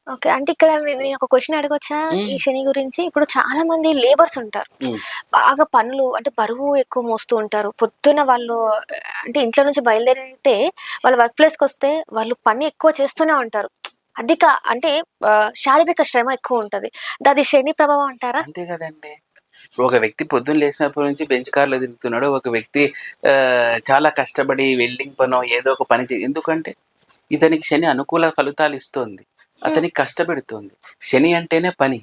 Okay. అంటే ఇక్కడ నేను ఒక క్వెషన్ అడగొచ్చా? ఈ హ్మ్. శని గురించి? ఇప్పుడు చాలా మంది లేబర్స్ ఉంటారు. హ్మ్. బాగా పనులు అంటే బరువు ఎక్కువ మోస్తూ ఉంటారు. పొద్దున్న వాళ్ళు అంటే ఇంట్లో నుంచి బయలుదేరితే వాళ్ళ వర్క్ ప్లేస్‌కొస్తే వాళ్ళు పని ఎక్కువ చేస్తూనే ఉంటారు. అధిక అంటే శారీరక శ్రమ ఎక్కువుంటది. అది శని ప్రభావం అంటారా? అంతే గదండీ! ఒక వ్యక్తి పొద్దున్న లేసినప్పటి నుంచి బెంచ్ కార్‌లో తిరుగుతున్నాడు. ఒక వ్యక్తి చాలా కష్టపడి వెల్డింగ్ పనో ఏదో ఒక పని ఎందుకంటే ఇతనికి శని అనుకూల ఫలితాలు ఇస్తోంది. హ్మ్. అతనికి కష్టపెడుతోంది. శని అంటేనే పని.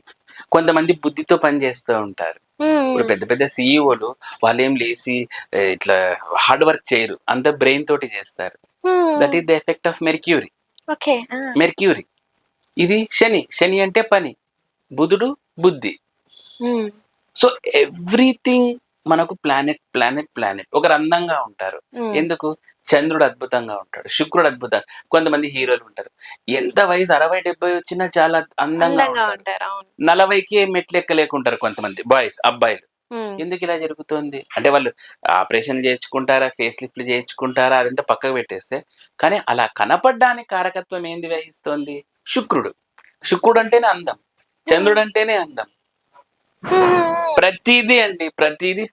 కొంతమంది బుద్ధితో పని చేస్తూ ఉంటారు. హ్మ్. ఇప్పుడు హ్మ్. పెద్ద పెద్ద సీఈఓలు వాళ్ళేం లేసి ఇట్లా హార్డ్ వర్క్ చేయరు. అంతా బ్రెయిన్ తోటి చేస్తారు. దట్ హ్మ్. Is the effect of mercury. Okay. ఆ! మెర్క్యూరీ. ఇది శని. శని అంటే పని. బుధుడు బుద్ధి. హ్మ్. సో ఎవ్రీథింగ్ మనకు ప్లానెట్. ఒకరు అందంగా ఉంటారు. హ్మ్. ఎందుకు? చంద్రుడు అద్భుతంగా ఉంటాడు. శుక్రుడు అద్భుతంగా కొంతమంది హీరోలు ఉంటారు. ఎంత వయసు 60, 70 వచ్చినా చాలా అందంగా అందంగా ఉంటారు. ఉంటారు. అవును. 40కే మెట్లెక్కలేకుంటారు కొంతమంది అబ్బాయిలు. హ్మ్. ఎందుకు ఇలా జరుగుతోంది? అంటే వాళ్ళు ఆపరేషన్‌లు చేయించుకుంటారా? ఫేస్ లిఫ్ట్‌లు చేయించుకుంటారా? అదంతా పక్కకు పెట్టేస్తే, కానీ అలా కనపడడానికి కారకత్వం ఏంది వహిస్తోంది? శుక్రుడు. శుక్రుడు అంటేనే అందం. హ్మ్. చంద్రుడంటేనే అందం. హ్మ్. హ్మ్. ప్రతీదీ అండి. సో, ప్రతీదీ.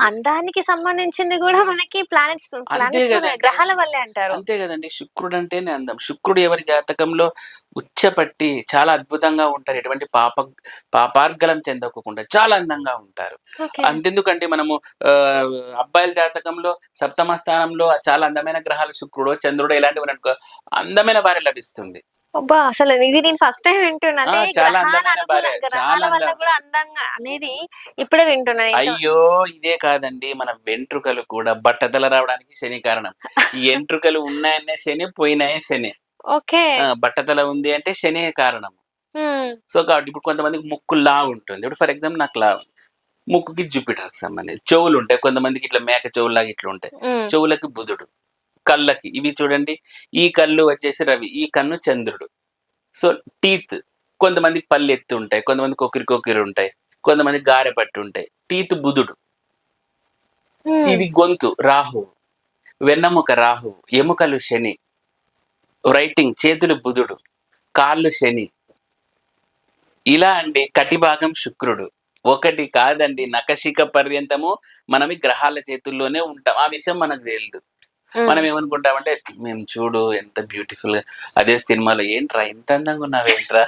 అందానికి సంబంధించింది గూడా మనకి అంతే ప్లానెట్స్‌లోనే గదండీ! గ్రహాల వల్లే అంటారు. అంతే గదండీ! శుక్రుడంటేనే అందం. శుక్రుడు ఎవరి జాతకంలో ఉచ్చపట్టి చాలా అద్భుతంగా ఉంటారు. ఎటువంటి పాపార్గలం చెందకోకుండా చాలా అందంగా ఉంటారు. ఓకే. అంతెందుకండి మనము ఆహ్, అబ్బాయిల జాతకంలో సప్తమ స్థానంలో చాలా అందమైన గ్రహాలు శుక్రుడో, చంద్రుడో ఇలాంటివున్నాయనుకో అందమైన భార్య లభిస్తుంది. అబ్బా! అసలు ఇది నేను ఫస్ట్ టైమ్ వింటున్నా. అంటే చాలా అందమైన భార్య. గ్రహాల చాలా వల్ల గూడా అందంగా అనేది ఇప్పుడే వింటున్నా. అయ్యో! ఇదే కాదండి. మన వెంట్రుకలు కూడా బట్టతల రావడానికి శని కారణం. ఈ ఎంట్రుకలు ఉన్నాయనే శని, పోయినాయే శని. ఓకే. బట్టతల ఉంది అంటే శనే కారణం. హ్మ్. సో, కాబట్టి ఇప్పుడు కొంతమందికి ముక్కు లావుంటుంది. ఇప్పుడు ఫర్ ఎగ్జాంపుల్ నాకు లావు. ముక్కుకి జూపిటర్‌కి సంబంధించి. చెవులుంటాయి. కొంతమందికి ఇట్లా మేక చెవుల్లాగా ఇట్లుంటాయి. హ్మ్. చెవులకి బుధుడు. కళ్ళకి ఇవి చూడండి. ఈ కళ్ళు వచ్చేసి రవి. ఈ కన్ను చంద్రుడు. సో, టీత్ కొంతమందికి పళ్ళెత్తుంటాయి. కొంతమందికి కొక్కిరి ఉంటాయి. కొంతమందికి గారె పట్టుంటాయి. టీత్ బుధుడు. హ్మ్. ఇది గొంతు రాహువు. వెన్నెముక రాహువు. ఎముకలు శని. రైటింగ్ చేతులు బుధుడు. కాళ్ళు శని. ఇలా అండి కటిభాగం శుక్రుడు. ఒకటి కాదండి నఖశిఖ పర్యంతము మనం ఈ గ్రహాల చేతుల్లోనే ఉంటాం. ఆ విషయం మనకు తెలీదు. హ్మ్. మనం ఏమనుకుంటామంటే మేము చూడు ఎంత బ్యూటిఫుల్‌గా అదే సినిమాలో ఏంట్రా ఇంత అందంగా ఉన్నావేంట్రా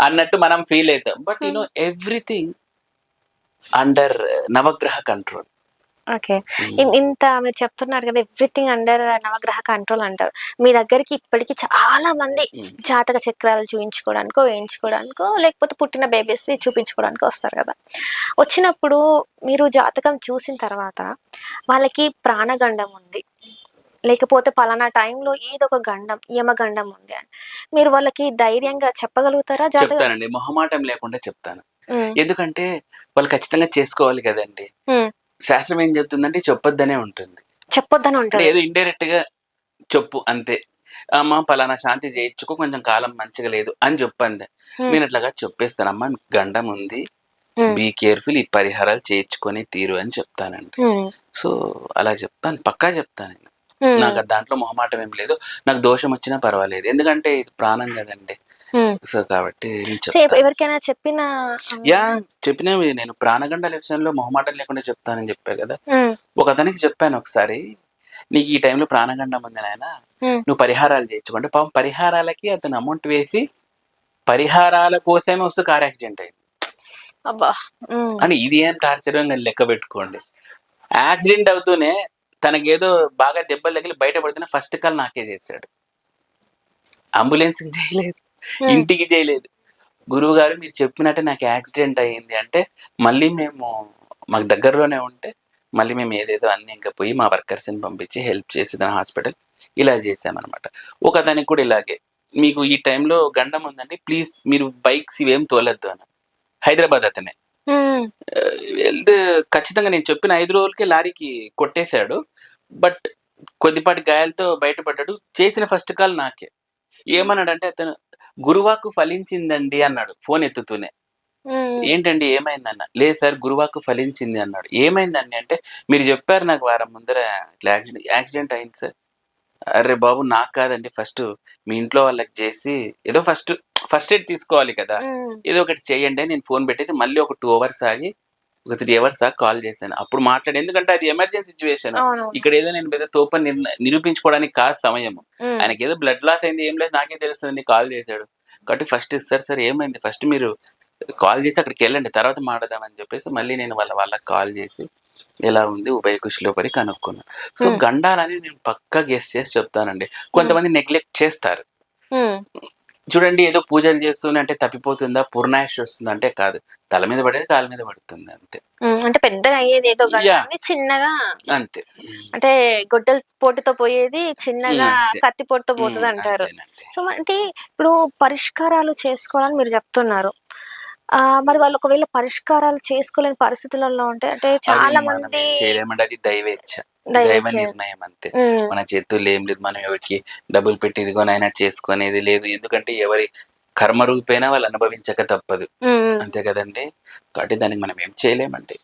అన్నట్టు మనం ఫీల్ అయితాం. బట్ హ్మ్. ఎవ్రీథింగ్ అండర్ నవగ్రహ కంట్రోల్. ఓకే. హ్మ్. ఇంత మీరు చెప్తున్నారు గదా! ఎవ్రీథింగ్ అండర్ నవగ్రహ కంట్రోల్ అంటారు. మీ దగ్గరికి ఇప్పటికి చాలా మంది హ్మ్. జాతక చక్రాలు చూయించుకోవడానికో, వేయించుకోవడానికో, లేకపోతే పుట్టిన బేబీస్‌వి చూపించుకోవడానికో వస్తారు గదా! వచ్చినప్పుడు మీరు జాతకం చూసిన తర్వాత వాళ్ళకి ప్రాణగండం ఉంది. లేకపోతే పలానా టైంలో ఏదో ఒక గండం, యమగండం ఉంది అని. మీరు వాళ్ళకి ధైర్యంగా చెప్పగలుగుతారా జాతకం? చెప్తానండి. మొహమాటం లేకుండా చెప్తాను. హ్మ్. ఎందుకంటే వాళ్ళు ఖచ్చితంగా చేసుకోవాలి కదండీ! హ్మ్. శాస్త్రం ఏం చెప్తుందంటే చెప్పొద్దనే ఉంటుంది. చెప్పొద్దని అంటే ఉంటది. ఏదో ఇండైరెక్ట్‌గా చెప్పు అంతే. అమ్మ పలానా శాంతి చేయించుకో కొంచెం కాలం మంచిగా లేదు అని చెప్పందే. హ్మ్. నేను అట్లాగా చెప్పేస్తానమ్మా మీకు గండం ఉంది. హ్మ్. బీ కేర్‌ఫుల్ ఈ పరిహారాలు చేయించుకొని తీరు అని చెప్తానండి. హ్మ్. సో, అలా చెప్తాను. పక్కా చెప్తాను నేను. హ్మ్. నాకు దాంట్లో మొహమాటం ఏం లేదు. నాకు దోషం వచ్చినా పర్వాలేదు. ఎందుకంటే ఇది ప్రాణం కదండీ! హ్మ్. సో, కాబట్టి నేను సో, చెప్తాను. ఎవరికైనా చెప్పిన యాహ్! చెప్పినవి నేను ప్రాణగండాల విషయంలో మొహమాటం లేకుండా చెప్తానని చెప్పా గదా! హ్మ్. ఒకతనికి చెప్పాను ఒకసారి. "నీకు ఈ టైంలో ప్రాణగండం ఉంది నాయనా. హ్మ్. నువ్వు పరిహారాలు చేయించుకో" అంటే పాపం పరిహారాలకి అతను అమౌంట్ వేసి, పరిహారాల కోసమే వస్తూ కార్ యాక్సిడెంట్ అయింది. అబ్బా! హ్మ్. అంటే ఇది ఏం టార్చరో ఇంగ లెక్క పెట్టుకోండి. యాక్సిడెంట్ అవుతూనే తనకేదో బాగా దెబ్బలు తగిలి బయట పడితేనే ఫస్ట్ కాల్ నాకే చేశాడు. అంబులెన్స్‌కి చేయలేదు. హ్మ్. ఇంటికి చేయలేదు. గురువుగారు మీరు చెప్పినట్టే నాకు యాక్సిడెంట్ అయింది అంటే, మళ్ళీ మాకు దగ్గరలోనే ఉంటే, మళ్ళీ మేము ఏదేదో అన్నీ ఇంక పోయి మా వర్కర్స్‌ని పంపించి హెల్ప్ చేసి దాని హాస్పిటల్ ఇలా చేశామనమాట. ఒకతనికి కూడా ఇలాగే, మీకు ఈ టైంలో గండం ఉందండి. ప్లీజ్ మీరు బైక్స్ ఇవేం తోలొద్దు అన్నారు. హైదరాబాద్ అతనే. హ్మ్. వెళ్తే ఖచ్చితంగా నేను చెప్పిన 5 రోజులకే లారీకి కొట్టేశాడు. బట్ కొద్దిపాటి గాయాలతో బయటపడ్డాడు. చేసిన ఫస్ట్ కాల్ నాకే. హ్మ్. ఏమన్నాడంటే అతను, "గురువాక్కు ఫలించిందండి" అన్నాడు ఫోన్ ఎత్తుతూనే. హ్మ్. ఏంటండి ఏమైందన్నా? లేదు సార్ గురువాక్కు ఫలించింది అన్నాడు. ఏమైందండి అంటే, మీరు చెప్పారు నాకు వారం ముందర ఇట్లా యాక్సిడెంట్ అయింది సార్. అర్రె బాబు నాకు కాదండి ఫస్టు మీ ఇంట్లో వాళ్ళకి జేసి ఏదో ఫస్ట్ ఫస్ట్ ఎయిడ్ తీసుకోవాలి కదా, ఉమ్, ఏదో ఒకటి చేయండి అని నేను ఫోన్ పెట్టేది. మళ్ళీ ఒక 2 అవర్స్ ఆగి ఒక 3 అవర్స్ ఆగి కాల్ చేశాను. అప్పుడు మాట్లాడి, ఎందుకంటే అది ఎమర్జెన్సీ సిచ్యువేషన్. అవునవును. ఇక్కడ ఏదో నేను పెద్ద తోపని నిరూపించుకోవడానికి కాదు సమయం. ఉమ్, ఆయనకి ఏదో బ్లడ్ లాస్ అయింది, ఏం లేదు నాకే తెలుస్తుంది, కాల్ చేశాడు. కాబట్టి ఫస్ట్ సార్ ఏమైంది, ఫస్ట్ మీరు కాల్ చేసి అక్కడికి వెళ్ళండి, తర్వాత మాట్లాడదామని చెప్పేసి మళ్ళీ నేను వాళ్ళకి కాల్ చేసి ఎలా ఉంది ఉభయ కుషిలో పడి కనుక్కున్నాను. సో ఉమ్, గండాలని నేను పక్కా గెస్ చేసి చెప్తానండి. కొంతమంది నెగ్లెక్ట్ చేస్తారు. ఉమ్, చూడండి, ఏదో పూజలు చేస్తూనే అంటే తప్పిపోతుందా, పూర్ణాయుష్ వస్తుందా అంటే కాదు. తల మీద పడేది కాళ్ళ మీద పడుతుంది అంతే. అంటే పెద్దగా అయ్యేది ఏదో యా గండాన్ని చిన్నగా, అంతే. అంటే గొడ్డల పోటుతో పోయేది చిన్నగా అంతే. కత్తి పోటుతో పోతుంది అంటారు. అంతేనండి. సో అంటే ఇప్పుడు పరిష్కారాలు చేసుకోవాలని మీరు చెప్తున్నారు. మరి వాళ్ళు ఒకవేళ పరిష్కారాలు చేసుకోలేని పరిస్థితులలో ఉంటే, అంటే అది చాలా మనం మంది ఏం చేయలేమండి, అది దైవేచ్ఛ, దైవ దయచేసి నిర్ణయం అంతే. మన చేతుల్లో ఏం లేదు. మనం ఎవరికి డబ్బులు పెట్టి ఇదిగోనైనా చేసుకునేది లేదు. ఎందుకంటే ఎవరి కర్మ రూపేణా వాళ్ళు అనుభవించక తప్పదు. అంతే కదండి. కాబట్టి దానికి మనం ఏం చేయలేమండి.